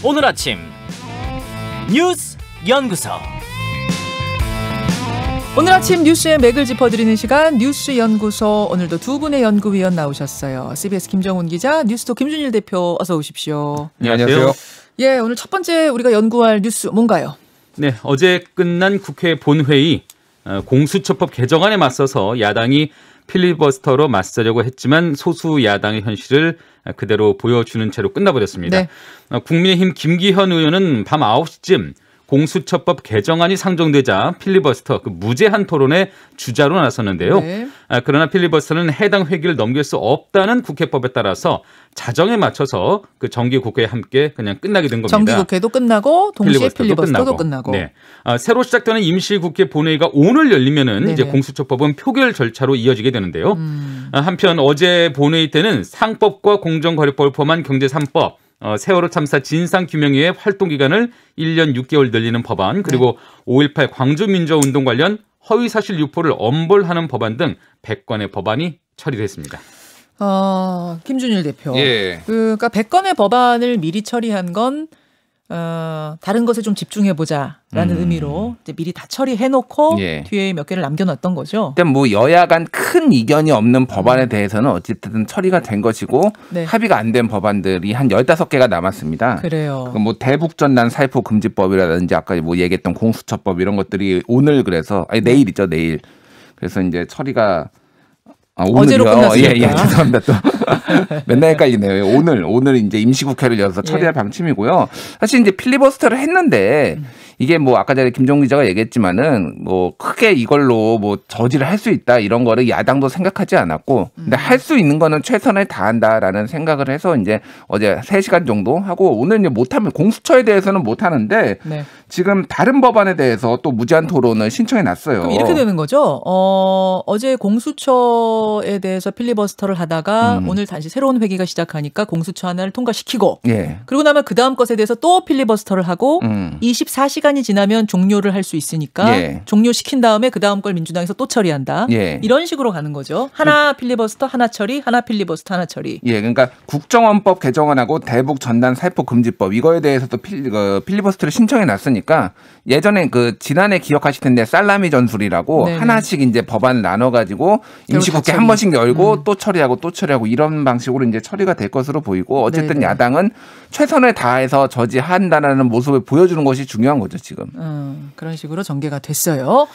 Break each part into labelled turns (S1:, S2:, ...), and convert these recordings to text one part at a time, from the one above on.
S1: 오늘 아침 뉴스 연구소.
S2: 오늘 아침 뉴스의 맥을 짚어드리는 시간 뉴스 연구소. 오늘도 두 분의 연구위원 나오셨어요. CBS 김정훈 기자, 뉴스톱 김준일 대표, 어서 오십시오.
S3: 네, 안녕하세요.
S2: 예, 오늘 첫 번째 우리가 연구할 뉴스 뭔가요?
S3: 네, 어제 끝난 국회 본회의 공수처법 개정안에 맞서서 야당이 필리버스터로 맞서려고 했지만 소수 야당의 현실을 그대로 보여주는 채로 끝나버렸습니다.
S2: 네.
S3: 국민의힘 김기현 의원은 밤 9시쯤 공수처법 개정안이 상정되자 필리버스터 무제한 토론에 주자로 나섰는데요.
S2: 네.
S3: 그러나 필리버스터는 해당 회기를 넘길 수 없다는 국회법에 따라서 자정에 맞춰서 그 정기국회에 함께 그냥 끝나게 된 겁니다.
S2: 정기국회도 끝나고 동시에 필리버스터도 끝나고.
S3: 네. 새로 시작되는 임시국회 본회의가 오늘 열리면은
S2: 네네.
S3: 이제 공수처법은 표결 절차로 이어지게 되는데요. 한편 어제 본회의 때는 상법과 공정거래법을 포함한 경제 3법, 세월호 참사 진상규명위의 활동기간을 1년 6개월 늘리는 법안, 그리고 5.18 광주민주화운동 관련 허위사실 유포를 엄벌하는 법안 등 100건의 법안이 처리됐습니다.
S2: 김준일 대표.
S4: 예.
S2: 그러니까 100건의 법안을 미리 처리한 건 다른 것에 좀 집중해보자라는 의미로 이제 미리 다 처리해놓고
S4: 예.
S2: 뒤에 몇 개를 남겨놨던 거죠.
S4: 일단 뭐 여야 간 큰 이견이 없는 법안에 대해서는 어쨌든 처리가 된 것이고
S2: 네.
S4: 합의가 안 된 법안들이 한 15개가 남았습니다.
S2: 그래요.
S4: 뭐 대북전단 살포 금지법이라든지 아까 뭐 얘기했던 공수처법 이런 것들이 오늘 그래서 내일이죠, 내일. 그래서 이제 처리가
S2: 어제로 끝났으니까.
S4: 예, 죄송합니다. 또 맨날 헷갈리네요. 오늘 이제 임시국회를 열어서 처리할 방침이고요. 사실 이제 필리버스터를 했는데 이게 뭐 아까 전에 김종국 기자가 얘기했지만은 뭐 크게 이걸로 뭐 저지를 할 수 있다 이런 거를 야당도 생각하지 않았고, 근데 할 수 있는 거는 최선을 다한다라는 생각을 해서 이제 어제 3시간 정도 하고 오늘 이제 못하면 공수처에 대해서는 못 하는데
S2: 네.
S4: 지금 다른 법안에 대해서 또 무제한 토론을 신청해 놨어요.
S2: 그럼 이렇게 되는 거죠. 어제 공수처에 대해서 필리버스터를 하다가 오늘 다시 새로운 회기가 시작하니까 공수처 하나를 통과시키고
S4: 예.
S2: 그러고 나면 그 다음 것에 대해서 또 필리버스터를 하고 24시간이 지나면 종료를 할 수 있으니까
S4: 예.
S2: 종료시킨 다음에 그 다음 걸 민주당에서 또 처리한다.
S4: 예.
S2: 이런 식으로 가는 거죠. 하나 필리버스터, 하나 처리, 하나 필리버스터, 하나 처리.
S4: 예, 그러니까 국정원법 개정안하고 대북 전단 살포 금지법 이거에 대해서도 필리버스터를 신청해 놨으니까 예전에 그 지난해 기억하실 텐데 살라미 전술이라고
S2: 네네.
S4: 하나씩 이제 법안을 나눠 가지고 임시국회 한 번씩 열고 또 처리하고 이런 방식으로 이제 처리가 될 것으로 보이고 어쨌든
S2: 네네.
S4: 야당은 최선을 다해서 저지한다라는 모습을 보여주는 것이 중요한 거죠, 지금.
S2: 그런 식으로 전개가 됐어요.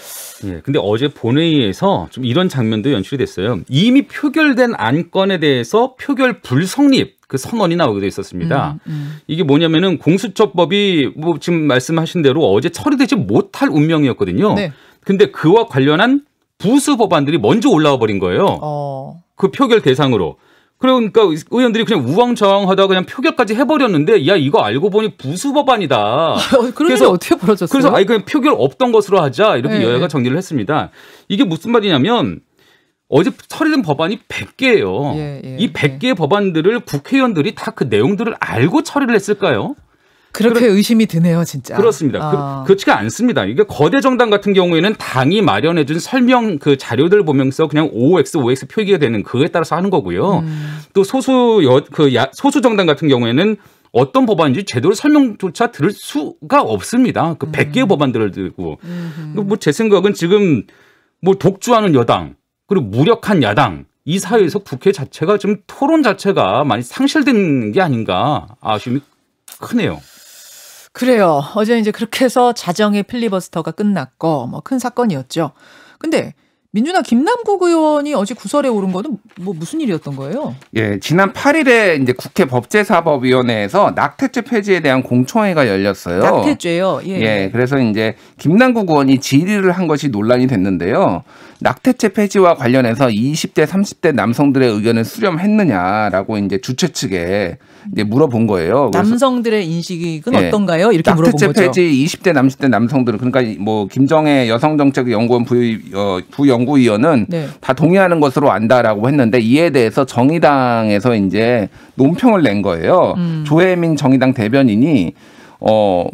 S3: 예, 근데 어제 본회의에서 좀 이런 장면도 연출이 됐어요. 이미 표결된 안건에 대해서 표결 불성립 그 선언이 나오게 돼 있었습니다. 이게 뭐냐면은 공수처법이 뭐 지금 말씀하신 대로 어제 처리되지 못할 운명이었거든요.
S2: 네.
S3: 근데 그와 관련한 부수 법안들이 먼저 올라와 버린 거예요. 그 표결 대상으로. 그러니까 의원들이 그냥 우왕좌왕하다가 그냥 표결까지 해버렸는데, 야 이거 알고 보니 부수 법안이다.
S2: 그런 일이 어떻게 벌어졌어요?
S3: 그래서 그냥 표결 없던 것으로 하자 이렇게
S2: 네.
S3: 여야가 정리를 했습니다. 이게 무슨 말이냐면 어제 처리된 법안이 100개예요. 이 100개의 법안들을 국회의원들이 다 그 내용들을 알고 처리를 했을까요?
S2: 그렇게 의심이 드네요, 진짜.
S3: 그렇습니다. 그렇지가 않습니다. 이게 거대 정당 같은 경우에는 당이 마련해준 설명 그 자료들 보면서 그냥 OX 표기가 되는 그에 따라서 하는 거고요. 또 소수 정당 같은 경우에는 어떤 법안인지 제대로 설명조차 들을 수가 없습니다. 그 100개의 법안들을 들고. 뭐 제 생각은 지금 뭐 독주하는 여당 그리고 무력한 야당 이 사회에서 국회 자체가 좀 토론 자체가 많이 상실된 게 아닌가 아쉬움이 크네요.
S2: 그래요. 어제 이제 그렇게 해서 자정의 필리버스터가 끝났고 뭐 큰 사건이었죠. 근데 민주당 김남국 의원이 어제 구설에 오른 거는 뭐 무슨 일이었던 거예요?
S4: 예, 지난 8일에 이제 국회 법제사법위원회에서 낙태죄 폐지에 대한 공청회가 열렸어요.
S2: 낙태죄요. 예.
S4: 예, 그래서 이제 김남국 의원이 질의를 한 것이 논란이 됐는데요. 낙태죄 폐지와 관련해서 20대, 30대 남성들의 의견을 수렴했느냐라고 이제 주최 측에 이제 물어본 거예요.
S2: 남성들의 인식은
S4: 예,
S2: 어떤가요? 이렇게 물어본 거죠.
S4: 낙태죄 폐지 20대, 30대 남성들은 그러니까 뭐 김정혜 여성정책연구원 부연구위원은
S2: 네.
S4: 다 동의하는 것으로 안다라고 했는데 이에 대해서 정의당에서 이제 논평을 낸 거예요. 조혜민 정의당 대변인이 뭐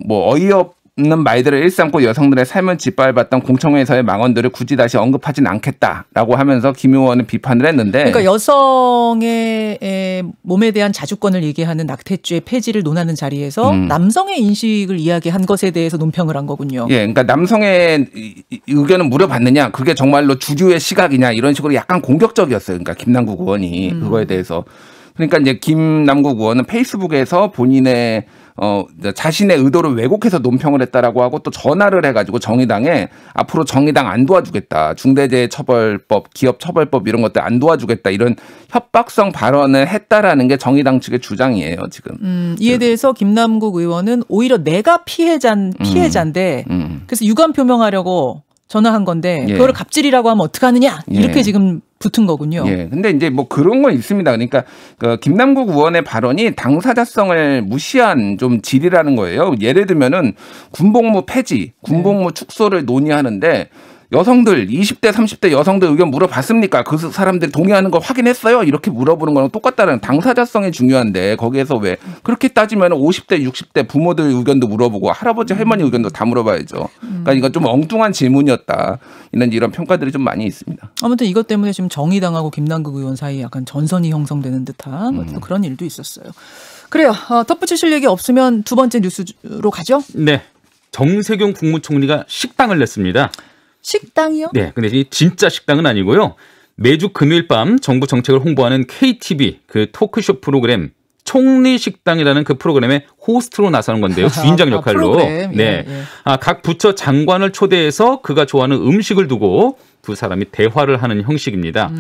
S4: 말들을 일삼고 여성들의 삶을 짓밟았던 공청회에서의 망언들을 굳이 다시 언급하진 않겠다라고 하면서 김 의원은 비판을 했는데
S2: 그러니까 여성의 몸에 대한 자주권을 얘기하는 낙태죄 폐지를 논하는 자리에서 남성의 인식을 이야기한 것에 대해서 논평을 한 거군요.
S4: 예, 그러니까 남성의 의견을 물어봤느냐, 그게 정말로 주류의 시각이냐 이런 식으로 약간 공격적이었어요. 그러니까 김남국 의원이 그거에 대해서. 그러니까 이제 김남국 의원은 페이스북에서 본인의 자신의 의도를 왜곡해서 논평을 했다라고 하고 또 전화를 해가지고 정의당에 앞으로 정의당 안 도와주겠다. 중대재해처벌법, 기업처벌법 이런 것들 안 도와주겠다. 이런 협박성 발언을 했다라는 게 정의당 측의 주장이에요, 지금.
S2: 이에 대해서 김남국 의원은 오히려 내가 피해자인데 그래서 유감 표명하려고 전화한 건데 그거를 갑질이라고 하면 어떡하느냐 이렇게 지금 붙은 거군요.
S4: 예. 근데 이제 뭐 그런 건 있습니다. 그러니까 그 김남국 의원의 발언이 당사자성을 무시한 좀 질이라는 거예요. 예를 들면은 군복무 폐지, 군복무 축소를 논의하는데 여성들 20대 30대 여성들 의견 물어봤습니까? 그 사람들이 동의하는 거 확인했어요? 이렇게 물어보는 거랑 똑같다는 당사자성이 중요한데 거기에서 왜 그렇게 따지면 50대 60대 부모들 의견도 물어보고 할아버지 할머니 의견도 다 물어봐야죠. 그러니까 이건 좀 엉뚱한 질문이었다. 이런 평가들이 좀 많이 있습니다.
S2: 아무튼 이것 때문에 지금 정의당하고 김남국 의원 사이에 약간 전선이 형성되는 듯한 또 그런 일도 있었어요. 그래요. 덧붙이실 얘기 없으면 두 번째 뉴스로 가죠.
S3: 네. 정세균 국무총리가 식당을 냈습니다.
S2: 식당이요?
S3: 네. 근데 이 진짜 식당은 아니고요. 매주 금요일 밤 정부 정책을 홍보하는 KTV 그 토크쇼 프로그램 총리 식당이라는 그 프로그램의 호스트로 나서는 건데요. 주인장 역할로.
S2: 프로그램.
S3: 네. 각 부처 장관을 초대해서 그가 좋아하는 음식을 두고 두 사람이 대화를 하는 형식입니다.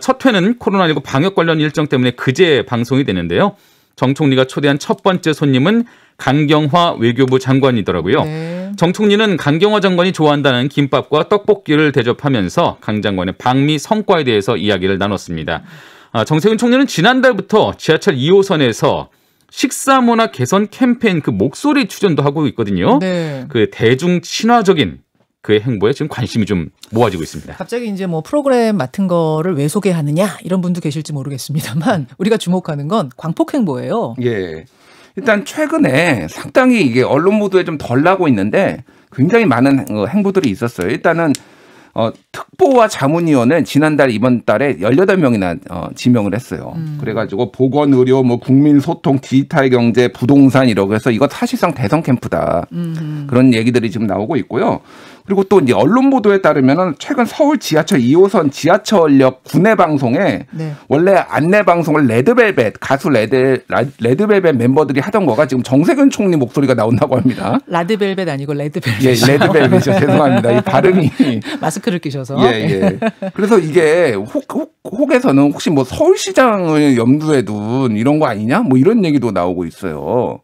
S3: 첫 회는 코로나19 방역 관련 일정 때문에 그제 방송이 되는데요. 정 총리가 초대한 첫 번째 손님은 강경화 외교부 장관이더라고요.
S2: 네.
S3: 정 총리는 강경화 장관이 좋아한다는 김밥과 떡볶이를 대접하면서 강 장관의 방미 성과에 대해서 이야기를 나눴습니다. 정세균 총리는 지난달부터 지하철 2호선에서 식사 문화 개선 캠페인 그 목소리 추전도 하고 있거든요.
S2: 네.
S3: 그 대중 친화적인 그의 행보에 지금 관심이 좀 모아지고 있습니다.
S2: 갑자기 이제 뭐 프로그램 맡은 거를 왜 소개하느냐 이런 분도 계실지 모르겠습니다만 우리가 주목하는 건 광폭 행보예요.
S4: 예. 일단 최근에 상당히 이게 언론 보도에 좀 덜 나고 있는데 굉장히 많은 행보들이 있었어요. 일단은 특보와 자문위원을 지난달 이번 달에 18명이나 지명을 했어요. 그래가지고 보건, 의료, 뭐 국민소통, 디지털 경제, 부동산 이러고 해서 이거 사실상 대선 캠프다. 그런 얘기들이 지금 나오고 있고요. 그리고 또 이제 언론 보도에 따르면은 최근 서울 지하철 2호선 지하철역 구내 방송에
S2: 네.
S4: 원래 안내 방송을 레드벨벳 가수 레드벨벳 멤버들이 하던 거가 지금 정세균 총리 목소리가 나온다고 합니다.
S2: 라드벨벳 아니고 레드벨벳.
S4: 예, 레드벨벳이죠. 죄송합니다. 이 발음이
S2: 마스크를 끼셔서.
S4: 예. 그래서 이게 혹에서는 혹시 뭐 서울시장을 염두에 둔 이런 거 아니냐? 뭐 이런 얘기도 나오고 있어요.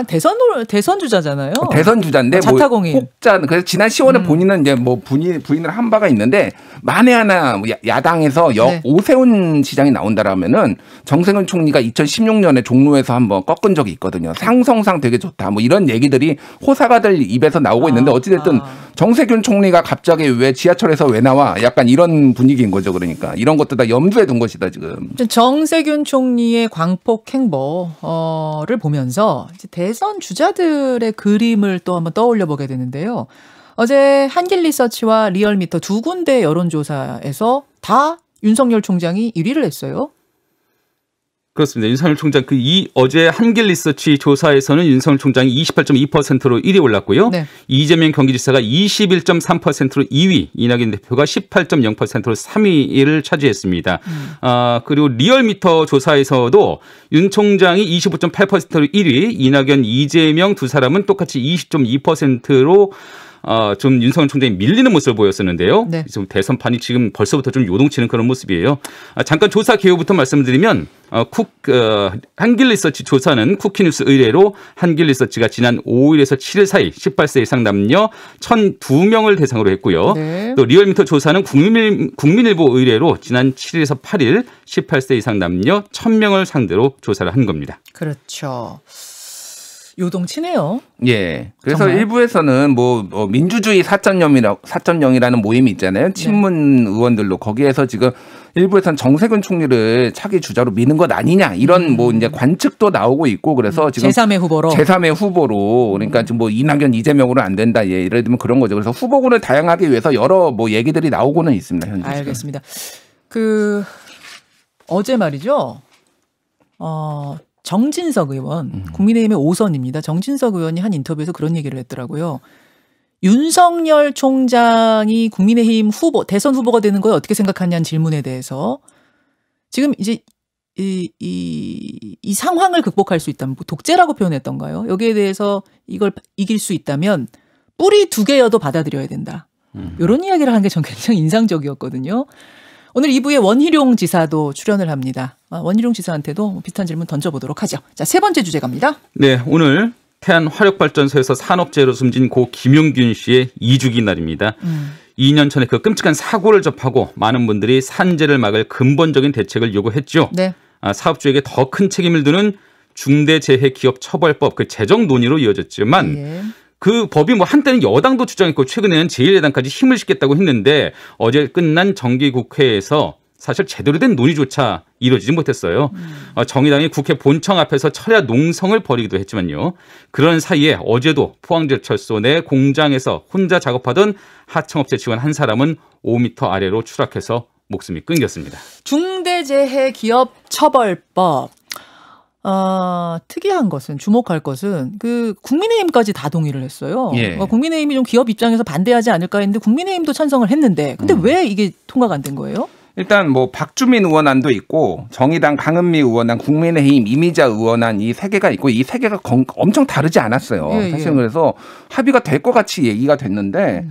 S2: 대선 주자잖아요.
S4: 대선 주자인데
S2: 자타공인.
S4: 혹자 그래서 지난 10월에 본인은 이제 뭐 부인을 한 바가 있는데 만에 하나 야당에서
S2: 네.
S4: 오세훈 시장이 나온다라면은 정세균 총리가 2016년에 종로에서 한번 꺾은 적이 있거든요. 상성상 되게 좋다. 뭐 이런 얘기들이 호사가들 입에서 나오고 있는데 어찌됐든 정세균 총리가 갑자기 왜 지하철에서 왜 나와? 약간 이런 분위기인 거죠. 그러니까 이런 것도 다 염두에 둔 것이다 지금.
S2: 정세균 총리의 광폭 행보를 보면서 이제 대선 주자들의 그림을 또 한번 떠올려 보게 되는데요. 어제 한길리서치와 리얼미터 두 군데 여론조사에서 다 윤석열 총장이 1위를 했어요.
S3: 그렇습니다. 윤석열 총장 어제 한길리서치 조사에서는 윤석열 총장이 28.2%로 1위 올랐고요.
S2: 네.
S3: 이재명 경기지사가 21.3%로 2위, 이낙연 대표가 18.0%로 3위를 차지했습니다. 그리고 리얼미터 조사에서도 윤 총장이 25.8%로 1위, 이낙연, 이재명 두 사람은 똑같이 20.2%로 좀 윤석열 총장이 밀리는 모습을 보였었는데요.
S2: 네.
S3: 지금 대선판이 지금 벌써부터 좀 요동치는 그런 모습이에요. 잠깐 조사 개요부터 말씀드리면 한길리서치 조사는 쿠키뉴스 의뢰로 한길리서치가 지난 5일에서 7일 사이 18세 이상 남녀 1,002명을 대상으로 했고요.
S2: 네.
S3: 또 리얼미터 조사는 국민일보 의뢰로 지난 7일에서 8일 18세 이상 남녀 1,000명을 상대로 조사를 한 겁니다.
S2: 그렇죠. 요동치네요.
S4: 예. 그래서
S2: 정말?
S4: 일부에서는 뭐 민주주의 4.0이라는 모임이 있잖아요. 친문 의원들로 거기에서 지금 일부에서는 정세균 총리를 차기 주자로 미는 것 아니냐 이런 뭐 이제 관측도 나오고 있고 그래서 지금
S2: 제3의 후보로
S4: 그러니까 지금 뭐 이낙연 이재명으로 안 된다 예를 들면 그런 거죠. 그래서 후보군을 다양하게 위해서 여러 뭐 얘기들이 나오고는 있습니다. 현재.
S2: 알겠습니다. 어제 말이죠. 정진석 의원, 국민의힘의 5선입니다. 정진석 의원이 한 인터뷰에서 그런 얘기를 했더라고요. 윤석열 총장이 국민의힘 대선 후보가 되는 거에 어떻게 생각하냐는 질문에 대해서 지금 이제 이 상황을 극복할 수 있다면 독재라고 표현했던가요? 여기에 대해서 이걸 이길 수 있다면 뿌리 2개여도 받아들여야 된다. 이런 이야기를 한 게 전 굉장히 인상적이었거든요. 오늘 2부에 원희룡 지사도 출연을 합니다. 원희룡 지사한테도 비슷한 질문 던져보도록 하죠. 자, 3번째 주제 갑니다.
S3: 네, 오늘 태안 화력발전소에서 산업재해로 숨진 고 김용균 씨의 2주기 날입니다. 2년 전에 그 끔찍한 사고를 접하고 많은 분들이 산재를 막을 근본적인 대책을 요구했죠.
S2: 네.
S3: 사업주에게 더 큰 책임을 두는 중대재해기업처벌법 그 제정 논의로 이어졌지만
S2: 예.
S3: 그 법이 뭐 한때는 여당도 주장했고 최근에는 제1야당까지 힘을 싣겠다고 했는데 어제 끝난 정기국회에서 사실 제대로 된 논의조차 이루어지지 못했어요. 정의당이 국회 본청 앞에서 철야 농성을 벌이기도 했지만요. 그런 사이에 어제도 포항제철소 내 공장에서 혼자 작업하던 하청업체 직원 한 사람은 5m 아래로 추락해서 목숨이 끊겼습니다.
S2: 중대재해기업처벌법. 특이한 것은 주목할 것은 국민의힘까지 다 동의를 했어요.
S4: 예.
S2: 국민의힘이 좀 기업 입장에서 반대하지 않을까 했는데 국민의힘도 찬성을 했는데 근데 왜 이게 통과가 안 된 거예요?
S4: 일단 뭐 박주민 의원안도 있고 정의당 강은미 의원안, 국민의힘 이미자 의원안 이 3개가 있고 이 3개가 엄청 다르지 않았어요.
S2: 예,
S4: 사실
S2: 예.
S4: 그래서 합의가 될 것 같이 얘기가 됐는데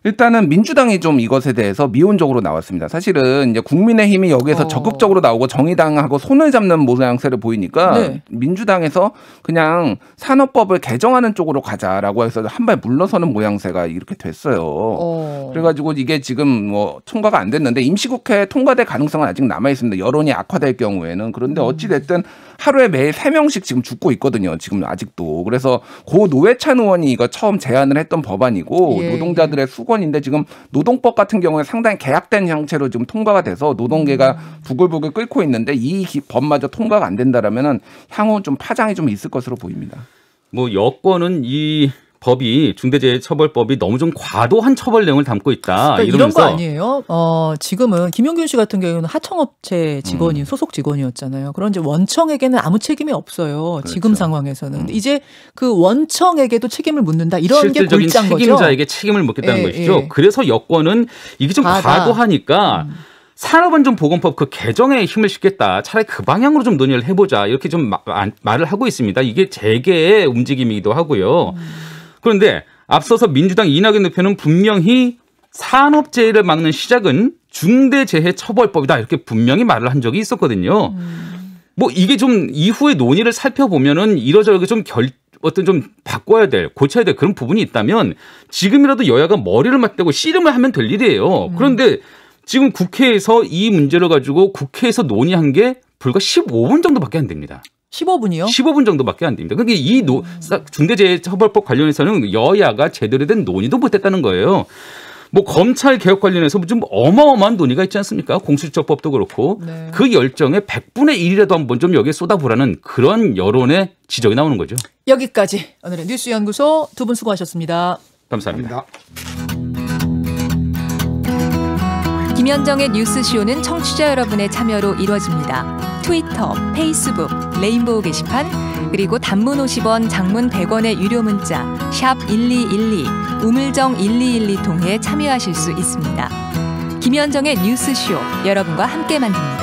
S4: 일단은 민주당이 좀 이것에 대해서 미온적으로 나왔습니다. 사실은 이제 국민의힘이 여기에서 적극적으로 나오고 정의당하고 손을 잡는 모양새를 보이니까
S2: 네.
S4: 민주당에서 그냥 산업법을 개정하는 쪽으로 가자라고 해서 한 발 물러서는 모양새가 이렇게 됐어요. 그래가지고 이게 지금 뭐 통과가 안 됐는데 임시국회 통과될 가능성은 아직 남아 있습니다. 여론이 악화될 경우에는. 그런데 어찌 됐든 하루에 매일 3명씩 지금 죽고 있거든요. 지금 아직도. 그래서 고 노회찬 의원이 이거 처음 제안을 했던 법안이고
S2: 예,
S4: 노동자들의 수건인데 지금 노동법 같은 경우에 상당히 개약된 형태로 지금 통과가 돼서 노동계가 부글부글 끓고 있는데 이 법마저 통과가 안 된다라면은 향후 좀 파장이 좀 있을 것으로 보입니다.
S3: 뭐 여권은 이 법이 중대재해처벌법이 너무 좀 과도한 처벌 내용을 담고 있다.
S2: 그러니까 이런
S3: 이러면서
S2: 거 아니에요? 지금은 김용균 씨 같은 경우는 하청업체 직원이 소속 직원이었잖아요. 그런 이제 원청에게는 아무 책임이 없어요.
S4: 그렇죠.
S2: 지금 상황에서는 이제 그 원청에게도 책임을 묻는다. 이런 게
S3: 실질적인
S2: 골자인 거죠.
S3: 책임자에게 책임을 묻겠다는 것이죠.
S2: 예.
S3: 그래서 여권은 이게 좀 과도하니까 산업안전보건법 그 개정에 힘을 싣겠다. 차라리 그 방향으로 좀 논의를 해보자. 이렇게 좀 말을 하고 있습니다. 이게 재계의 움직임이기도 하고요. 그런데 앞서서 민주당 이낙연 대표는 분명히 산업재해를 막는 시작은 중대재해처벌법이다. 이렇게 분명히 말을 한 적이 있었거든요. 뭐 이게 좀 이후의 논의를 살펴보면은 이러저러게 좀 좀 바꿔야 될, 고쳐야 될 그런 부분이 있다면 지금이라도 여야가 머리를 맞대고 씨름을 하면 될 일이에요. 그런데 지금 국회에서 이 문제를 가지고 국회에서 논의한 게 불과 15분 정도밖에 안 됩니다.
S2: 15분이요?
S3: 15분 정도밖에 안 됩니다. 그러니까 이 중대재해처벌법 관련해서는 여야가 제대로 된 논의도 못했다는 거예요. 뭐 검찰 개혁 관련해서 좀 어마어마한 논의가 있지 않습니까? 공수처법도 그렇고
S2: 네.
S3: 그 열정의 100분의 1이라도 한번 좀 여기에 쏟아보라는 그런 여론의 지적이 나오는 거죠.
S2: 여기까지 오늘의 뉴스연구소 두 분 수고하셨습니다.
S3: 감사합니다.
S5: 김현정의 뉴스쇼는 청취자 여러분의 참여로 이루어집니다. 트위터, 페이스북, 레인보우 게시판, 그리고 단문 50원, 장문 100원의 유료 문자 샵 1212, 우물정 1212 통해 참여하실 수 있습니다. 김현정의 뉴스쇼, 여러분과 함께 만듭니다.